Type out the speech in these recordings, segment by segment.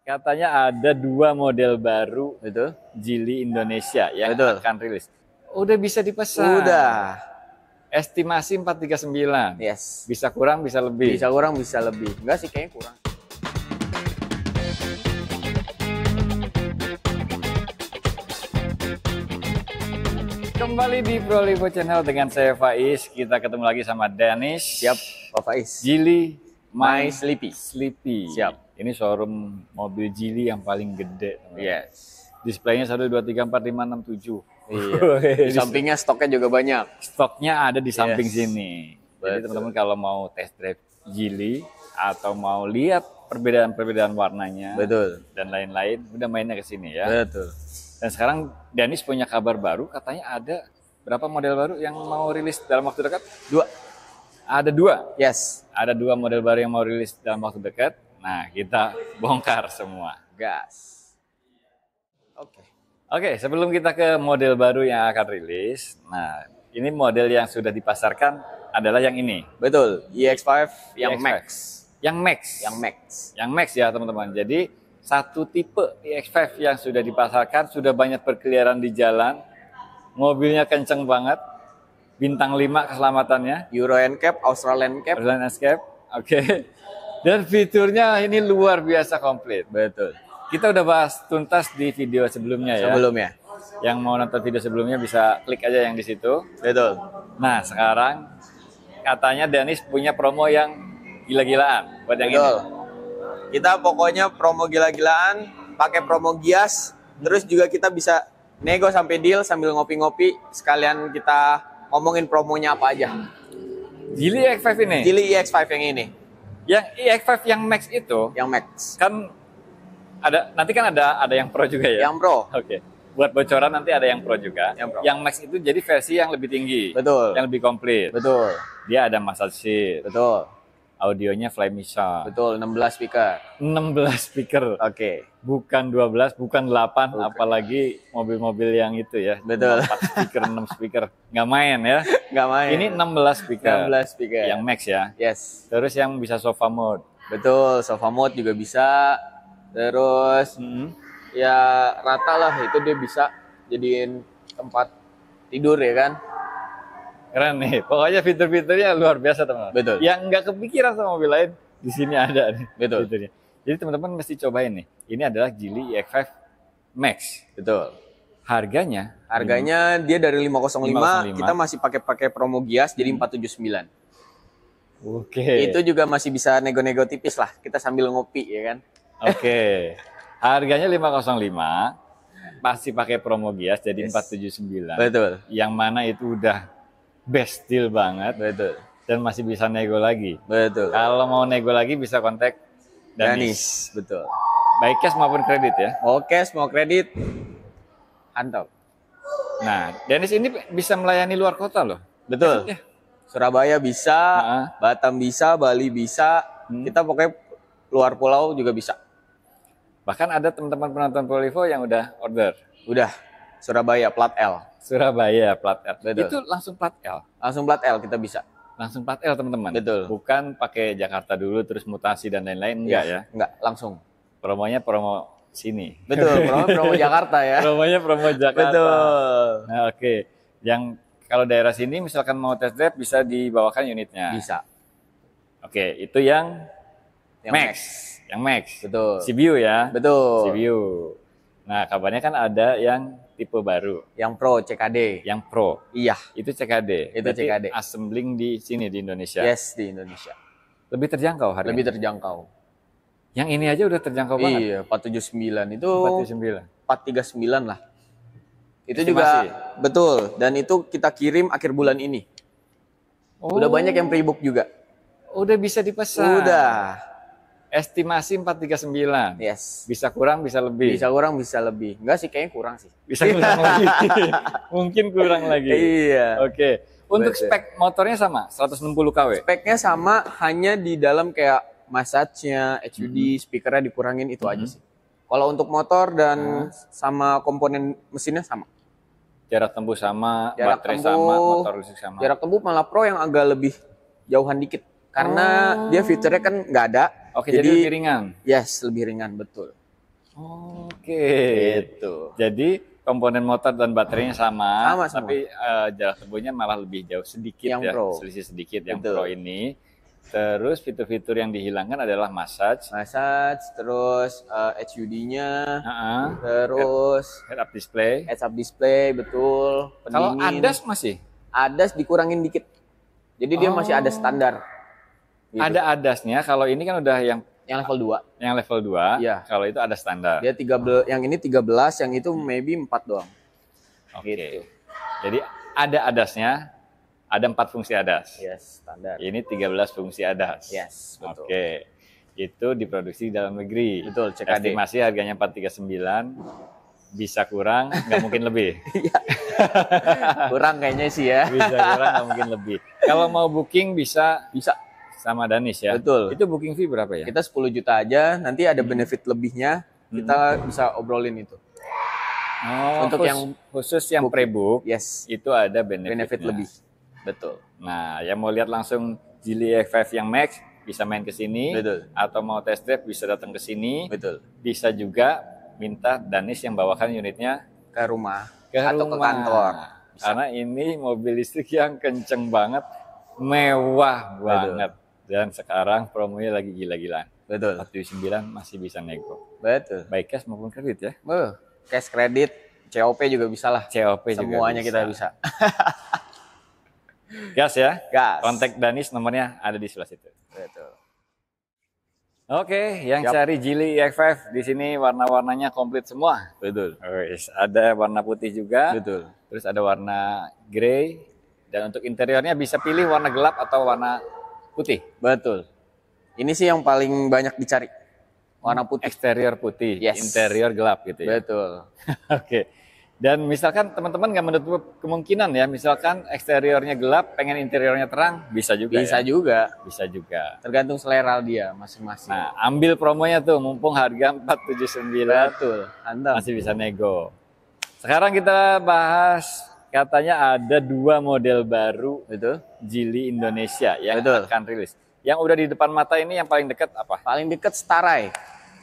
Katanya ada 2 model baru Betul. Geely Indonesia yang Betul. akan rilis. Udah bisa dipesan. Udah. Estimasi 439. Yes. Bisa kurang, bisa lebih. Bisa kurang, bisa lebih. Enggak sih, kayaknya kurang. Kembali di Prolivo Channel dengan saya Faiz. Kita ketemu lagi sama Danish. Siap, Pak Faiz. Geely My Sleepy. Sleepy. Siap. Ini showroom mobil Geely yang paling gede. Yes. Displaynya 1, 2, 3, 4, 5, 6, 7. Iya. Di sampingnya stoknya juga banyak. Stoknya ada di samping Yes. sini. Jadi Betul. teman-teman kalau mau test drive Geely atau mau lihat perbedaan-perbedaan warnanya Betul. dan lain-lain, udah mainnya ke sini ya. Betul. Dan sekarang Danis punya kabar baru, katanya ada berapa model baru yang mau rilis dalam waktu dekat? 2. Ada 2. Yes. Ada 2 model baru yang mau rilis dalam waktu dekat. Nah, kita bongkar semua. Gas. Oke. Oke, sebelum kita ke model baru yang akan rilis, nah ini model yang sudah dipasarkan adalah yang ini. Betul. EX5 yang EX5. Max. Yang Max. Yang Max. Yang Max ya teman-teman. Jadi satu tipe EX5 yang sudah dipasarkan, sudah banyak berkeliaran di jalan. Mobilnya kenceng banget. Bintang 5 keselamatannya. Euro NCAP, Australian NCAP. Australian Escape. Oke. Dan fiturnya ini luar biasa komplit. Betul. Kita udah bahas tuntas di video sebelumnya ya. Sebelumnya. Yang mau nonton video sebelumnya bisa klik aja yang di situ. Betul. Nah, sekarang katanya Danis punya promo yang gila-gilaan buat yang Betul. ini. Kita pokoknya promo gila-gilaan, pakai promo Gias, terus juga kita bisa nego sampai deal sambil ngopi-ngopi, sekalian kita ngomongin promonya apa aja. Geely EX5 ini. Geely EX5 yang ini, Yang EX5 yang Max itu yang Max. kan nanti kan ada yang Pro juga ya. Yang Pro. Oke. Buat bocoran nanti ada yang Pro juga. Yang Pro. Yang Max itu jadi versi yang lebih tinggi. Betul. Yang lebih komplit. Betul. Dia ada massage seat. Betul. Audionya Fly Misa. Betul, 16 speaker. 16 speaker. Oke. Bukan 12, bukan 8, Bukan. apalagi mobil-mobil yang itu ya. Betul. 4 speaker, 6 speaker. Nggak main ya. Nggak main. Ini 16 speaker. 16 speaker. Yang Max ya. Yes. Terus yang bisa sofa mode. Betul, sofa mode juga bisa. Terus ya rata lah, itu dia bisa jadiin tempat tidur ya kan. Keren nih. Pokoknya fitur-fiturnya luar biasa teman-teman. Betul. Yang nggak kepikiran sama mobil lain, di sini ada nih. Betul. Fiturnya. Jadi teman-teman mesti cobain nih. Ini adalah Geely EX5 Max. Betul. Harganya Dia dari 505, 505. kita masih pakai promo Gias jadi 479. oke. Itu juga masih bisa nego-nego tipis lah, kita sambil ngopi ya kan. Oke. Harganya 505. Pasti pakai promo Gias jadi Yes. 479. Betul. Yang mana itu udah best deal banget Betul. dan masih bisa nego lagi. Betul. Kalau mau nego lagi bisa kontak Danis. Danis, betul. Baik cash maupun kredit ya. Oke, mau kredit. Antap. Nah, Danis ini bisa melayani luar kota loh. Betul. Ya. Surabaya bisa, Heeh. Batam bisa, Bali bisa. Kita pokoknya luar pulau juga bisa. Bahkan ada teman-teman penonton Prolivo yang udah order. Udah. Surabaya plat L. Surabaya plat L. Betul. Itu langsung plat L. Langsung plat L kita bisa. Langsung plat L teman-teman. Betul. Bukan pakai Jakarta dulu terus mutasi dan lain-lain enggak ya. Enggak, langsung. Promonya promo sini. Betul, promo Jakarta ya. Promonya promo Jakarta. Betul. Nah, oke. Yang kalau daerah sini misalkan mau test drive bisa dibawakan unitnya. Bisa. Oke, itu yang Yang Max. Yang Max. Betul. CBU ya. Betul. CBU. Nah, kabarnya kan ada yang tipe baru, Yang Pro CKD. yang Pro. Iya. Itu CKD. Itu Berarti CKD. assembling di sini di Indonesia. Yes, di Indonesia. Lebih terjangkau harganya. Lebih terjangkau. Yang ini aja udah terjangkau banget. Iya, 479 itu 49. 439 lah. Itu Estimasi. juga betul, dan itu kita kirim akhir bulan ini. Udah banyak yang pre-book juga. Udah bisa dipesan. Udah. Estimasi 439. Yes. Bisa kurang, bisa lebih. Bisa kurang, bisa lebih. Enggak sih, kayaknya kurang sih. Bisa kurang lagi. Mungkin kurang lagi. Iya. Oke. Untuk Betul. spek motornya sama, 160 kW. Speknya sama, hanya di dalam kayak massage-nya, HUD, speakernya dikurangin itu aja sih. Kalau untuk motor dan sama komponen mesinnya sama. Jarak tempuh sama, Jarak baterai tempuh, sama, motor listrik sama. Jarak tempuh malah Pro yang agak lebih jauhan dikit. Karena dia fiturnya kan nggak ada. Oke, jadi lebih ringan. Yes, lebih ringan, betul. Oke. Gitu. Jadi komponen motor dan baterainya sama, Sama semua. tapi jarak tempuhnya malah lebih jauh sedikit Yang ya, Pro. selisih sedikit yang Betul. Pro ini. Terus fitur-fitur yang dihilangkan adalah massage, Massage, terus HUD-nya, heeh, terus head-up display. heads up display, betul. Kalau Pendingin. ADAS masih? ADAS dikurangin dikit. Jadi dia masih ada standar. Gitu. Ada ADAS-nya. Kalau ini kan udah yang Yang level 2. level 2. Iya. Kalau itu ada standar. Dia 13, yang ini 13, yang itu maybe 4 doang. Oke. Gitu. Jadi ada ADAS-nya, ada 4 fungsi ADAS. Yes, standar. Ini 13 fungsi ADAS. Yes, betul. Oke. Itu diproduksi di dalam negeri. Betul, CKD. Estimasi harganya 439. Bisa kurang, nggak mungkin lebih. Kurang kayaknya sih ya. Bisa kurang, nggak mungkin lebih. Kalau mau booking bisa Bisa. sama Danis ya. Betul. Itu booking fee berapa ya? Kita 10 juta aja, nanti ada benefit lebihnya. Kita bisa obrolin itu. Oh, Untuk yang khusus yang pre-book, Yes, itu ada benefit benefit lebih. Betul. Nah, yang mau lihat langsung Geely X5 yang Max bisa main ke sini, Betul. atau mau test drive bisa datang ke sini, Betul. bisa juga minta Danis yang bawakan unitnya Ke rumah ke atau ke rumah. kantor. Karena ini mobil listrik yang kenceng banget, mewah banget. Dan sekarang promonya lagi gila-gilaan. Betul. 49 masih bisa nego. Betul. Baik cash maupun kredit ya. Cash kredit, COP juga bisa lah. COP juga Semuanya kita bisa. Gas ya. Gas. Kontak Danis nomornya ada di sebelah situ. Betul. Oke, yang Siap. cari Geely X5 di sini warna-warnanya komplit semua. Betul. Wis, ada warna putih juga. Betul. Terus ada warna grey, dan untuk interiornya bisa pilih warna gelap atau warna putih. Betul. Ini sih yang paling banyak dicari. Warna putih. Eksterior putih, Yes. interior gelap gitu ya. Betul. Oke. Dan misalkan teman-teman nggak menutup kemungkinan ya, misalkan eksteriornya gelap, pengen interiornya terang, bisa juga. Bisa ya? juga. Bisa juga. Tergantung selera dia masing-masing. Nah, ambil promonya tuh, mumpung harga 479 Betul. Mantap. masih bisa nego. Sekarang kita bahas, katanya ada 2 model baru Betul. Geely Indonesia yang Betul. akan rilis. Yang udah di depan mata ini yang paling dekat apa? Paling deket Starai.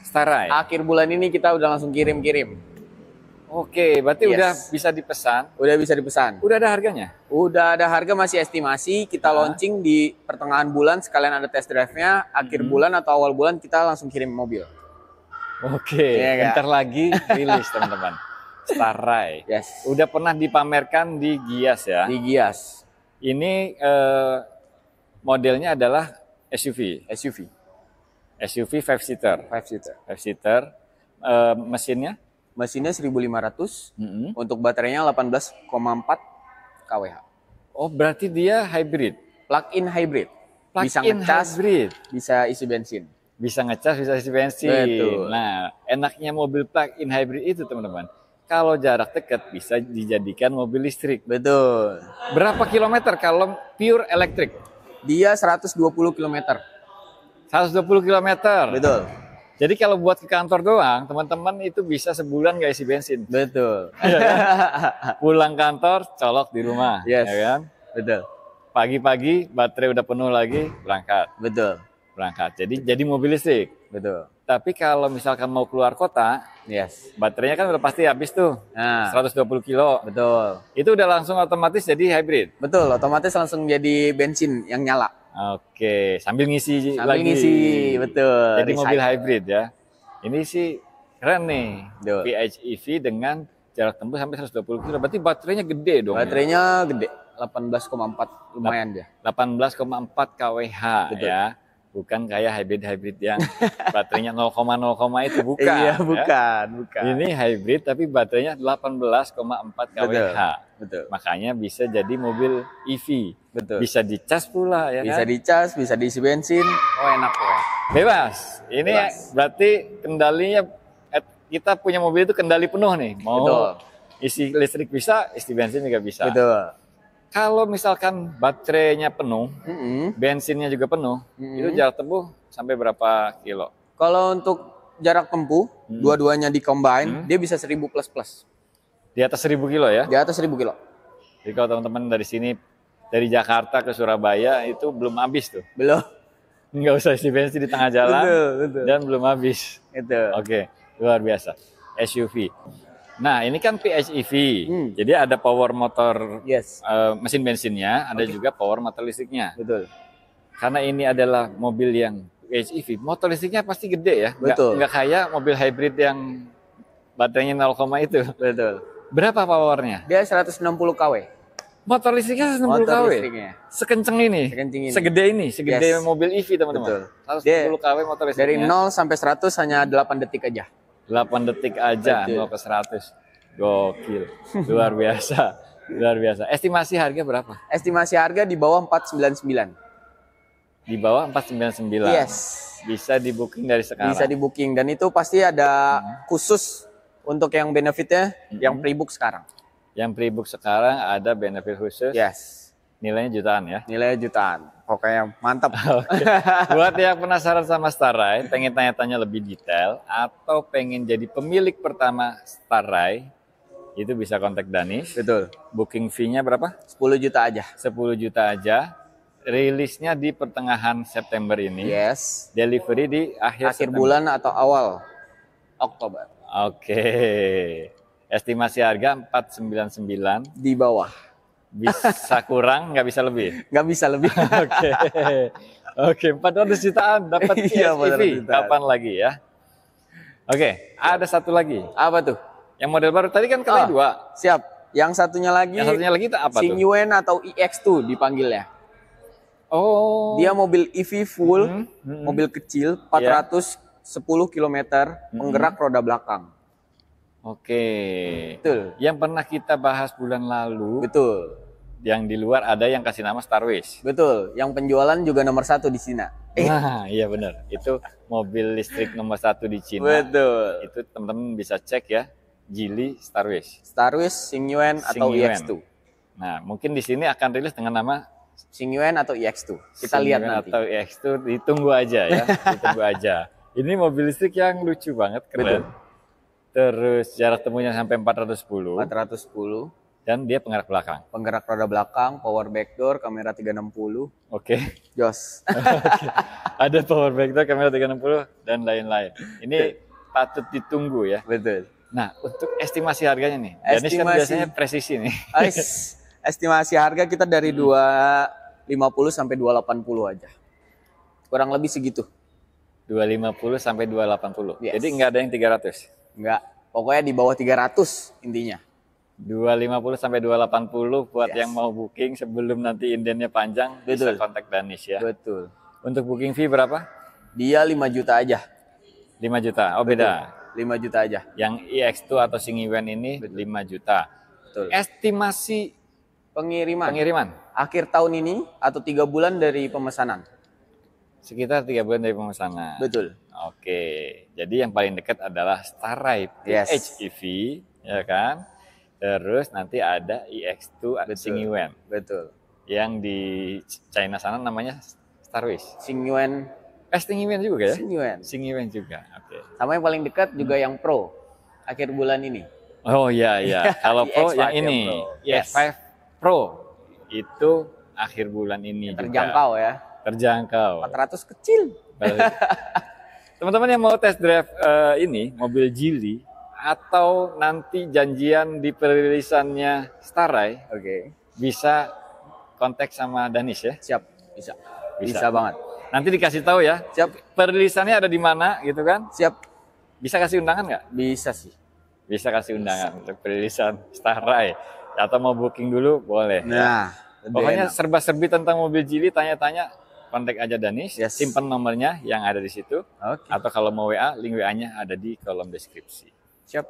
Starai. Akhir bulan ini kita udah langsung kirim-kirim. Oke, berarti Yes. udah bisa dipesan. Udah bisa dipesan. Udah ada harganya? Udah ada harga, masih estimasi. Kita launching di pertengahan bulan, sekalian ada test drive-nya. Akhir bulan atau awal bulan kita langsung kirim mobil. Oke, Iya, bentar lagi rilis teman-teman. Starai. Yes. Udah pernah dipamerkan di Gias ya. Di Gias. Ini modelnya adalah SUV. SUV. SUV 5-seater. 5-seater. 5-seater. Mesinnya? Mesinnya 1500. Mm-mm. Untuk baterainya 18,4 kWh. Oh, berarti dia hybrid. Plug-in hybrid. Bisa Plug-in ngecas, hybrid. bisa isi bensin. Bisa ngecas, bisa isi bensin. Betul. Nah, enaknya mobil plug-in hybrid itu teman-teman, kalau jarak dekat bisa dijadikan mobil listrik. Betul. Berapa kilometer kalau pure elektrik? Dia 120 km. 120 kilometer. Betul. Jadi kalau buat ke kantor doang, teman-teman itu bisa sebulan nggak isi bensin. Betul. Pulang kantor, colok di rumah. Yes. Ya kan? Betul. Pagi-pagi baterai udah penuh lagi, berangkat. Betul. Jadi mobil listrik. Betul. Tapi kalau misalkan mau keluar kota, Yes. baterainya kan udah pasti habis tuh. Nah, 120 kilo. betul. Itu udah langsung otomatis jadi hybrid. Betul, otomatis langsung jadi bensin yang nyala. Oke, sambil ngisi Sambil lagi. ngisi, betul. Jadi mobil hybrid ya. Ini sih keren nih. Betul. PHEV dengan jarak tempuh sampai 120 kilo. Berarti baterainya gede dong. Baterainya gede, 18,4, lumayan dia. 18,4 kWh Betul. ya. Bukan kayak hybrid yang baterainya 0,0 itu, bukan. Iya, ya. bukan. Ini hybrid tapi baterainya 18,4 kWh. Betul. Makanya bisa jadi mobil EV. Betul. Bisa dicas pula ya Bisa kan? dicas, bisa diisi bensin. Oh, enak ya. Bebas. Ini Bebas. berarti kendalinya, kita punya mobil itu kendali penuh nih. Mau Betul. isi listrik bisa, isi bensin juga bisa. Betul. Kalau misalkan baterainya penuh, Mm-mm. bensinnya juga penuh, itu jarak tempuh sampai berapa kilo? Kalau untuk jarak tempuh, dua-duanya di-combine, dia bisa 1000 plus. Di atas 1000 kilo ya? Di atas 1000 kilo. Jadi kalau teman-teman dari sini, dari Jakarta ke Surabaya itu belum habis tuh. Belum. Nggak usah isi bensin di tengah jalan Betul. dan belum habis. Itu. Oke. Luar biasa. SUV. Nah, ini kan PHEV. Jadi ada power motor Yes. mesin bensinnya, ada juga power motor listriknya. Betul. Karena ini adalah mobil yang PHEV, motor listriknya pasti gede ya. Betul. Nggak kayak mobil hybrid yang baterainya 0, itu. Betul. Berapa powernya? Dia 160 kW. Motor listriknya 160 Motor kW. listriknya. Sekenceng ini. Sekenceng ini. Segede ini, segede Yes. mobil EV, teman-teman. Betul. 160 kW motor Dari listriknya. 0 sampai 100 hanya 8 detik aja. 8 detik aja, Betul. 0 ke 100. Gokil. Luar biasa. Luar biasa. Estimasi harga berapa? Estimasi harga di bawah 499. Di bawah 499. Yes. Bisa di booking dari sekarang. Bisa di booking dan itu pasti ada khusus untuk yang benefitnya yang pre-book sekarang. Yang pre-book sekarang ada benefit khusus. Yes. Nilainya jutaan ya. Nilainya jutaan. Pokoknya mantap. Oke. Buat yang penasaran sama Starride, pengen tanya-tanya lebih detail atau pengen jadi pemilik pertama Starride, itu bisa kontak Danis. Betul. Booking fee-nya berapa? 10 juta aja. 10 juta aja. Rilisnya di pertengahan September ini. Yes. Delivery di akhir Akhir September. bulan atau awal Oktober. Oke. Estimasi harga 499. Di bawah. Bisa kurang, nggak bisa lebih. Nggak bisa lebih. Oke. Oke, 400 jutaan dapat Iya, 400 PHEV. jutaan. Kapan lagi ya? Oke, ada satu lagi. Apa tuh? Yang model baru tadi kan katanya dua. Siap. Yang satunya lagi Yang satunya lagi itu apa tuh? Xingyuan atau EX2 dipanggilnya. Oh. Dia mobil EV full, mobil kecil, Iya. 410 km, penggerak roda belakang. Oke. Betul. Yang pernah kita bahas bulan lalu, Betul. yang di luar ada yang kasih nama Starwish. Betul. Yang penjualan juga nomor 1 di Cina. Nah, iya benar. Itu mobil listrik nomor 1 di Cina. Betul. Itu teman-teman bisa cek ya. Geely Starwish. Starwish, Xingyuan atau Xingyuan. EX2. Nah, mungkin di sini akan rilis dengan nama Xingyuan atau EX2. Kita lihat Xingyuan nanti. atau EX2, ditunggu aja ya. Ditunggu aja. Ini mobil listrik yang lucu banget, keren. Betul. Terus jarak temunya sampai 410 410, dan dia penggerak belakang. penggerak roda belakang, power backdoor, kamera 360. Oke. Jos. Ada power backdoor, kamera 360 dan lain-lain. Ini patut ditunggu ya. Betul. Nah, untuk estimasi harganya nih. Danis kan Estimasi. biasanya presisi nih. Estimasi harga kita dari 250 sampai 280 aja. Kurang lebih segitu. 250 sampai 280. Yes. Jadi nggak ada yang 300. Enggak. Pokoknya di bawah 300 intinya. 250 sampai 280 buat Yes. yang mau booking sebelum nanti indennya panjang. Betul. Bisa kontak Danis ya. Betul. Untuk booking fee berapa? Dia 5 juta aja. 5 juta. Oh beda. 5 juta aja. Yang EX2 atau Xingyuan ini 5 juta. Betul. Estimasi pengiriman Akhir tahun ini atau 3 bulan dari pemesanan. sekitar 3 bulan dari pemesanan. Betul. Oke. Jadi yang paling dekat adalah Starride Yes. PHEV, ya kan? Terus nanti ada EX2 atau Betul. Xingyuan. Betul. Yang di China sana namanya Starwish. Xingyuan, Xingyuan juga ya? Xingyuan. Xingyuan juga. Oke. Sama yang paling dekat juga yang Pro. Akhir bulan ini. Oh iya iya. Kalau Pro EX5 yang ya, ini, Pro. EX5 Pro itu akhir bulan ini juga. Terjangkau ya. Terjangkau. 400 kecil. Teman-teman yang mau test drive ini mobil Geely atau nanti janjian di perilisannya Starride Oke. bisa kontak sama Danis ya. Siap. Bisa. Bisa. Bisa banget. Nanti dikasih tahu ya. Siap. Perilisannya ada di mana gitu kan? Siap. Bisa kasih undangan nggak? Bisa sih. Bisa kasih undangan untuk perilisan Starride atau mau booking dulu boleh. Nah, lebih Pokoknya enak. serba-serbi tentang mobil Geely, tanya-tanya, kontak aja Danis, Yes. simpan nomornya yang ada di situ. Oke. Atau kalau mau WA, link WA-nya ada di kolom deskripsi. Siap.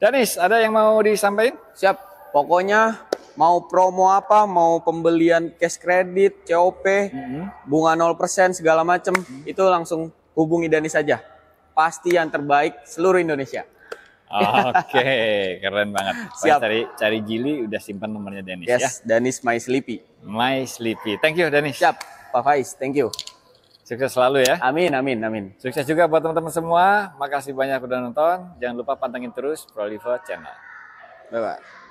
Danis, ada yang mau disampaikan? Siap. Pokoknya mau promo apa, mau pembelian cash kredit, COP, bunga 0% segala macem, itu langsung hubungi Danis saja. Pasti yang terbaik seluruh Indonesia. Oke, keren banget. Siap. Cari Geely, udah simpan nomornya Danis Yes, ya. Danis My Sleepy. My Sleepy. Thank you Danis. Siap, Pak Faiz. Thank you. Sukses selalu ya. Amin, amin, amin. Sukses juga buat teman-teman semua. Makasih banyak udah nonton. Jangan lupa pantengin terus Prolivo Channel. Bye-bye.